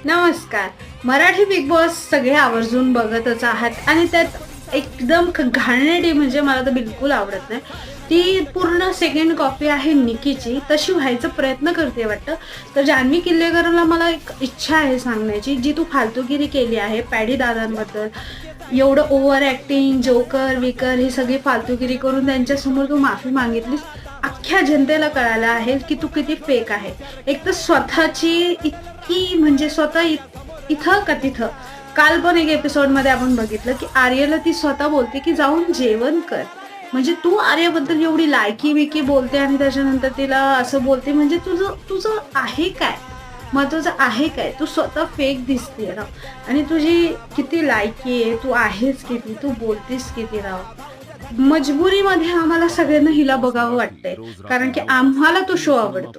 नमस्कार. Marathi big boss सगळे आवर्जून बघतच आहात आणि त्यात एकदम घाणेरडी म्हणजे मला तर बिलकुल आवडत नाही. ती पूर्ण सेकंड कॉपी आहे निकीची. तशी व्हायचा प्रयत्न करते वाटतं. तर जान्हवी किल्लेकरला मला एक इच्छा आहे सांगण्याची, जी तू फालतूगिरी केली आहे पॅडी दादांबद्दल. एवढं ओव्हर ॲक्टिंग, जोकर-विकर ही सगळी फालतूगिरी करून त्यांच्यासमोर तू माफी मागितलीस. अख्ख्या जनतेला कळालं आहे की तू किती फेक आहे. एक तर स्वतःची इतकी म्हणजे स्वतः इथं का तिथं. काल पण एक एपिसोडमध्ये आपण बघितलं की आर्यला ती स्वतः बोलते की जाऊन जेवण कर. म्हणजे तू आर्याबद्दल एवढी लायकी-बिकी बोलते आणि त्याच्यानंतर तिला असं बोलते म्हणजे तुझं तुझं आहे काय? महत्वाचं आहे काय? तू स्वतः फेक दिसतीये राव आणि तुझी किती लायकी आहे, तू आहेस किती, तू बोलतीस किती राव. मजबुरीमध्ये आम्हाला सगळ्यांना हिला बघावं वाटतंय. कारण की आम्हाला तो शो आवडतो.